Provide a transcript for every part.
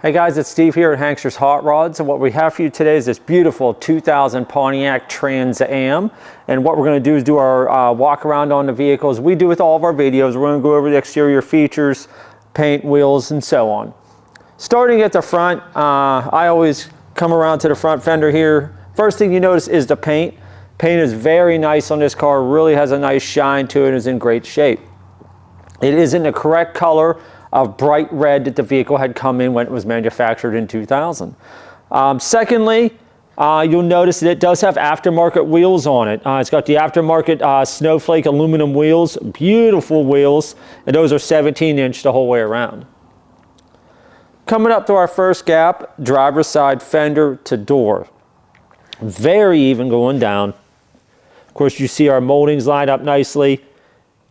Hey guys, it's Steve here at Hankster's Hot Rods, and what we have for you today is this beautiful 2000 Pontiac Trans Am. And what we're going to do is do our walk around on the vehicle as we do with all of our videos. We're going to go over the exterior features, paint, wheels, and so on. Starting at the front, I always come around to the front fender here. First thing you notice is the paint. Paint is very nice on this car, really has a nice shine to it and is in great shape. It is in the correct color of bright red that the vehicle had come in when it was manufactured in 2000. Secondly, you'll notice that it does have aftermarket wheels on it. It's got the aftermarket snowflake aluminum wheels, beautiful wheels, and those are 17-inch the whole way around. Coming up to our first gap, driver's side fender to door. Very even going down. Of course, you see our moldings line up nicely.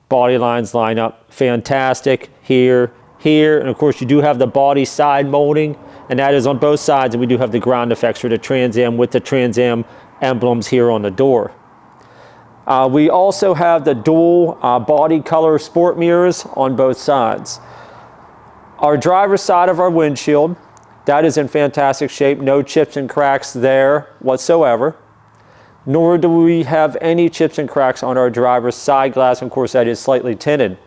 Body lines line up fantastic here, here, and of course you do have the body side molding, and that is on both sides, and we do have the ground effects for the Trans Am with the Trans Am emblems here on the door. We also have the dual body color sport mirrors on both sides. Our driver's side of our windshield, that is in fantastic shape, no chips and cracks there whatsoever. Nor do we have any chips and cracks on our driver's side glass. Of course, that is slightly tinted.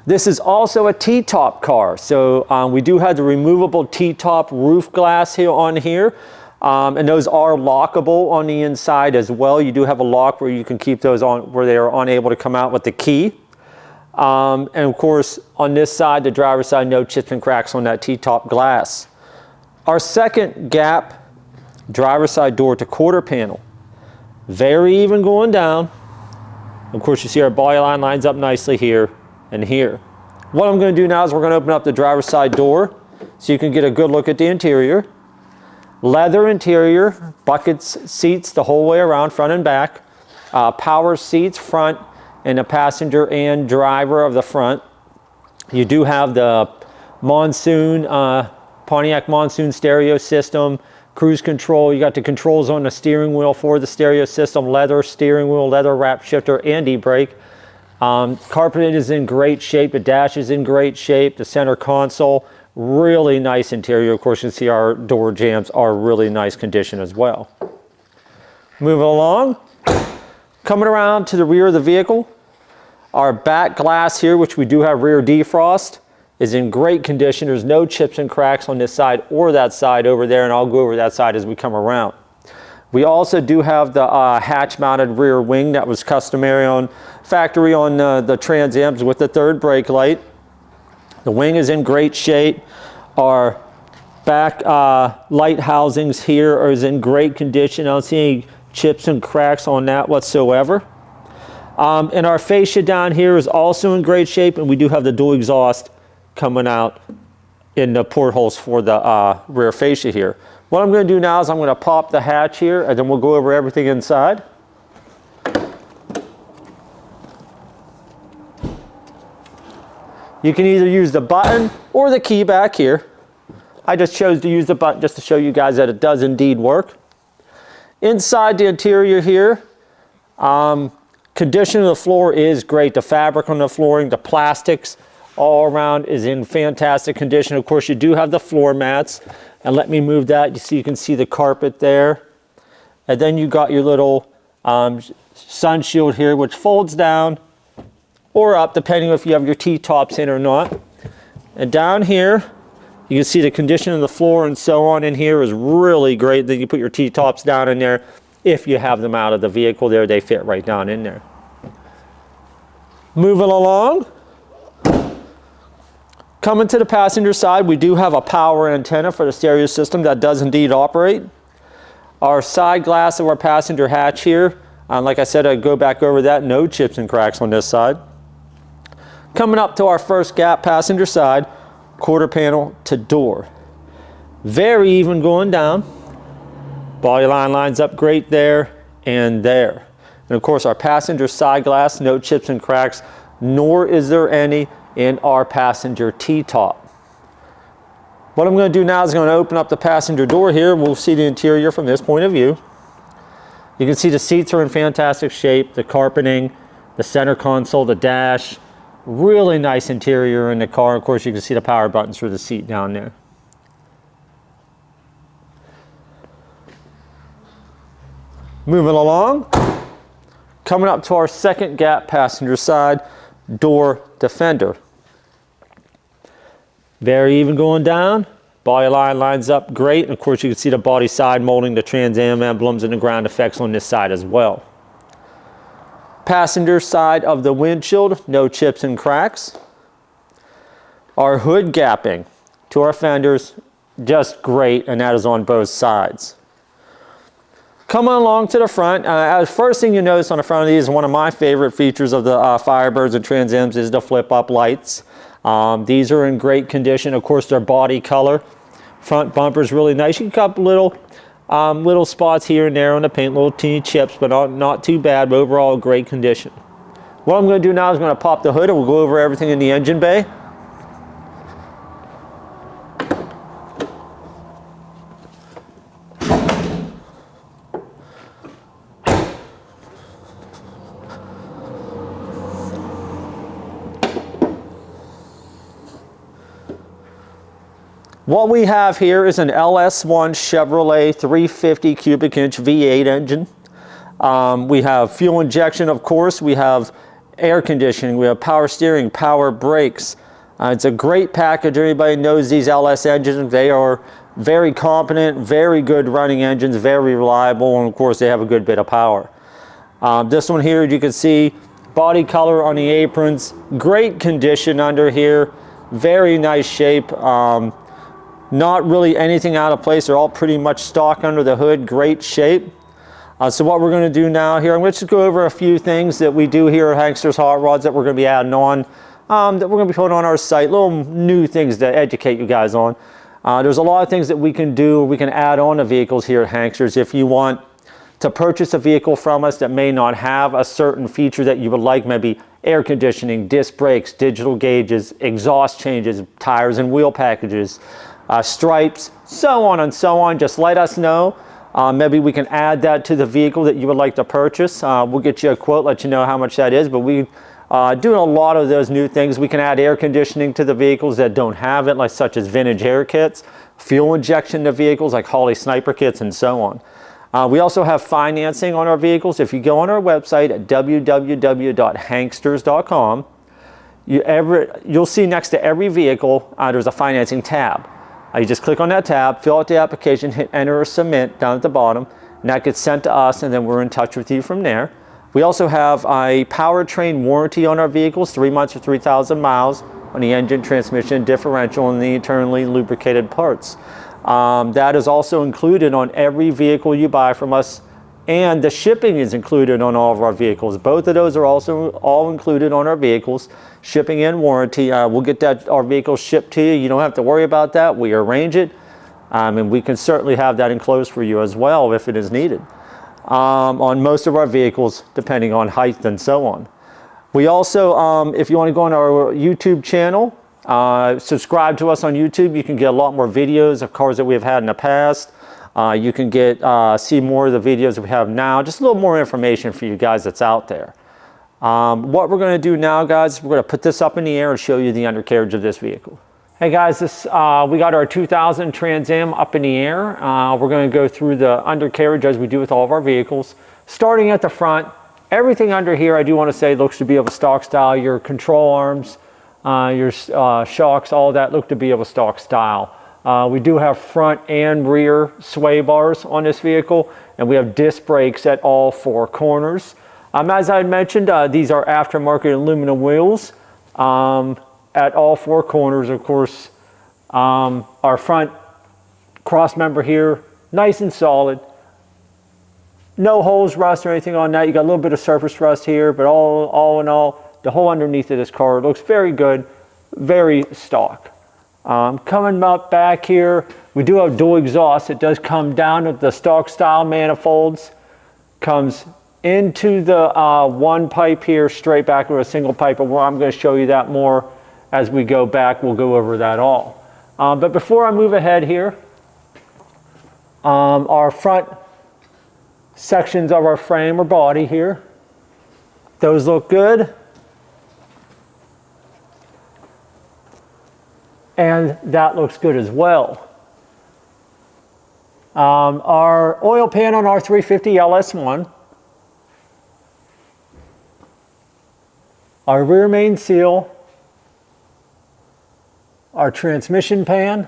This is also a T-top car, so we do have the removable T-top roof glass here on here, and those are lockable on the inside as well. You do have a lock where you can keep those on where they are unable to come out with the key. And of course, on this side, the driver's side, no chips and cracks on that T-top glass. Our second gap, driver's side door to quarter panel, very even going down. Of course, you see our body line lines up nicely here and here. What I'm going to do now is we're going to open up the driver's side door so you can get a good look at the interior. Leather interior, buckets, seats the whole way around, front and back. Power seats front, and the passenger and driver of the front. You do have the Monsoon, Pontiac Monsoon stereo system, cruise control. You got the controls on the steering wheel for the stereo system, leather steering wheel, leather wrap shifter, and e-brake. Carpet is in great shape. The dash is in great shape. The center console, really nice interior. Of course, you can see our door jambs are really nice condition as well. Moving along, coming around to the rear of the vehicle, our back glass here, which we do have rear defrost, is in great condition. There's no chips and cracks on this side or that side over there, and I'll go over that side as we come around. We also do have the hatch-mounted rear wing that was customary on factory on the Trans Ams with the third brake light. The wing is in great shape. Our back light housings here are in great condition. I don't see any chips and cracks on that whatsoever. And our fascia down here is also in great shape, and we do have the dual exhaust coming out in the portholes for the rear fascia here. What I'm going to do now is I'm going to pop the hatch here, and then we'll go over everything inside. You can either use the button or the key back here. I just chose to use the button just to show you guys that it does indeed work. Inside the interior here, condition of the floor is great. The fabric on the flooring, the plastics all around is in fantastic condition. Of course, you do have the floor mats, and let me move that. You can see the carpet there. And then you got your little sun shield here, which folds down or up, depending if you have your T-tops in or not. And down here, you can see the condition of the floor and so on in here is really great. Then you put your T-tops down in there. If you have them out of the vehicle there, they fit right down in there. Moving along. Coming to the passenger side, we do have a power antenna for the stereo system that does indeed operate. Our side glass of our passenger hatch here, like I said, I'd go back over that, no chips and cracks on this side. Coming up to our first gap passenger side, quarter panel to door. Very even going down. Body line lines up great there and there. And of course our passenger side glass, no chips and cracks, nor is there any in our passenger T-top. What I'm going to do now is I'm going to open up the passenger door here. We'll see the interior from this point of view. You can see the seats are in fantastic shape, the carpeting, the center console, the dash, Really nice interior in the car. Of course, you can see the power buttons for the seat down there. Moving along, coming up to our second gap passenger side door defender. Very even going down. Body line lines up great. And of course, you can see the body side molding, the Trans Am emblems, and the ground effects on this side as well. Passenger side of the windshield, no chips and cracks. Our hood gapping to our fenders, just great, and that is on both sides. Coming along to the front, first thing you notice on the front of these, one of my favorite features of the Firebirds and Trans Ams is the flip-up lights. These are in great condition. Of course, they're body color. Front bumper is really nice. You got little spots here and there on the paint, little teeny chips, but not too bad, but overall great condition. What I'm going to do now is I'm going to pop the hood and we'll go over everything in the engine bay. What we have here is an LS1 Chevrolet 350 cubic inch V8 engine. We have fuel injection, of course. We have air conditioning. We have power steering, power brakes. It's a great package. Everybody knows these LS engines. They are very competent, very good running engines, very reliable, and of course they have a good bit of power. This one here, you can see body color on the aprons. Great condition under here. Very nice shape. Not really anything out of place. They're all pretty much stock under the hood. Great shape. So what we're going to do now here, I'm going to just go over a few things that we do here at Hankster's Hot Rods that we're going to be adding on, that we're going to be putting on our site. Little new things to educate you guys on. There's a lot of things that we can do, we can add on to vehicles here at Hankster's. If you want to purchase a vehicle from us that may not have a certain feature that you would like, maybe air conditioning, disc brakes, digital gauges, exhaust changes, tires and wheel packages, stripes, so on and so on, just let us know. Maybe we can add that to the vehicle that you would like to purchase. We'll get you a quote, let you know how much that is, but we doing a lot of those new things. We can add air conditioning to the vehicles that don't have it, like such as vintage air kits, fuel injection to vehicles like Holley sniper kits, and so on. We also have financing on our vehicles. If you go on our website at www.hanksters.com, you'll see next to every vehicle there's a financing tab. You just click on that tab, fill out the application, hit enter or submit down at the bottom, and that gets sent to us, and then we're in touch with you from there. We also have a powertrain warranty on our vehicles, 3 months or 3,000 miles on the engine, transmission, differential, and the internally lubricated parts. That is also included on every vehicle you buy from us, and the shipping is included on all of our vehicles. Both of those are also all included on our vehicles, shipping and warranty. We'll get our vehicles shipped to you. You don't have to worry about that. We arrange it, and we can certainly have that enclosed for you as well if it is needed on most of our vehicles, depending on height and so on. We also, if you want to go on our YouTube channel, subscribe to us on YouTube. You can get a lot more videos of cars that we've had in the past. You can see more of the videos that we have now, just a little more information for you guys that's out there. What we're going to do now, guys, we're going to put this up in the air and show you the undercarriage of this vehicle. Hey guys, we got our 2000 Trans Am up in the air. We're going to go through the undercarriage as we do with all of our vehicles. Starting at the front, everything under here, I do want to say, looks to be of a stock style. Your control arms, your shocks, all of that look to be of a stock style. We do have front and rear sway bars on this vehicle, and we have disc brakes at all 4 corners. As I mentioned, these are aftermarket aluminum wheels at all 4 corners. Of course, our front cross member here, nice and solid. No holes, rust, or anything on that. You got a little bit of surface rust here, but all in all, the whole underneath of this car looks very good, very stock. Coming up back here, we do have dual exhaust. It does come down with the stock style manifolds, comes into the one pipe here, straight back with a single pipe, but I'm going to show you that more as we go back. We'll go over that all. But before I move ahead here, our front sections of our frame or body here, those look good. And that looks good as well. Our oil pan on our 350 LS1. Our rear main seal. Our transmission pan.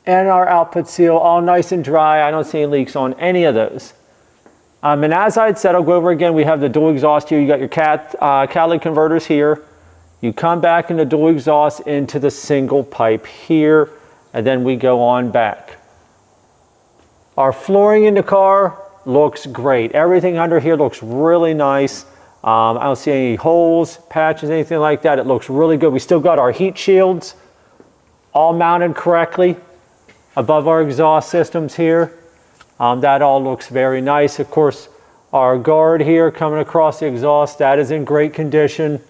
And our output seal, all nice and dry. I don't see any leaks on any of those. And as I had said, I'll go over again, we have the dual exhaust here. You got your catalytic converters here. You come back in the dual exhaust into the single pipe here, and then we go on back. Our flooring in the car looks great. Everything under here looks really nice. I don't see any holes, patches, anything like that. It looks really good. We still got our heat shields all mounted correctly above our exhaust systems here. That all looks very nice. Of course, our guard here coming across the exhaust, that is in great condition.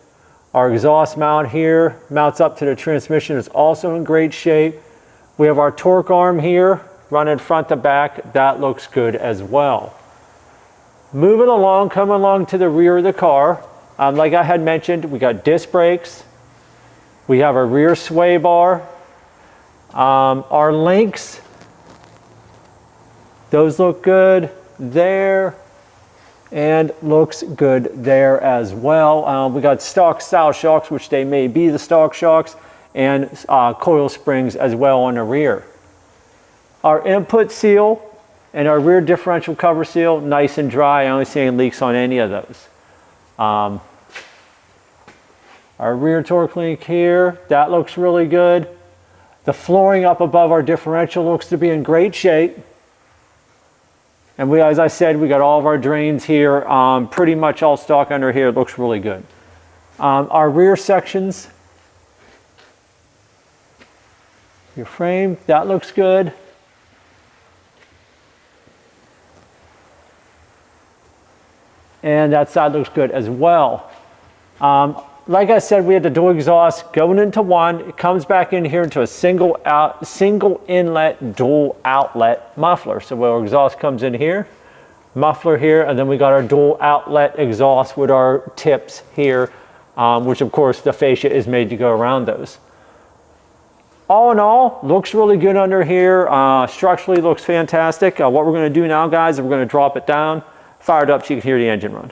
Our exhaust mount here mounts up to the transmission, is also in great shape. We have our torque arm here running front to back. That looks good as well. Moving along, coming along to the rear of the car. Like I had mentioned, we got disc brakes. We have a rear sway bar. Our links, those look good there and looks good there as well. We got stock style shocks, which they may be the stock shocks, and coil springs as well on the rear. Our input seal and our rear differential cover seal, nice and dry. I don't see any leaks on any of those. Our rear torque link here, that looks really good. The flooring up above our differential looks to be in great shape. And we, as I said, we got all of our drains here, pretty much all stock under here. It looks really good. Our rear sections, your frame, that looks good. And that side looks good as well. Like I said, we had the dual exhaust going into one. It comes back in here into a single inlet, dual outlet muffler. So our exhaust comes in here, muffler here, and then we got our dual outlet exhaust with our tips here, which of course the fascia is made to go around those. All in all, looks really good under here. Structurally looks fantastic. What we're going to do now, guys, is we're going to drop it down, fire it up so you can hear the engine run.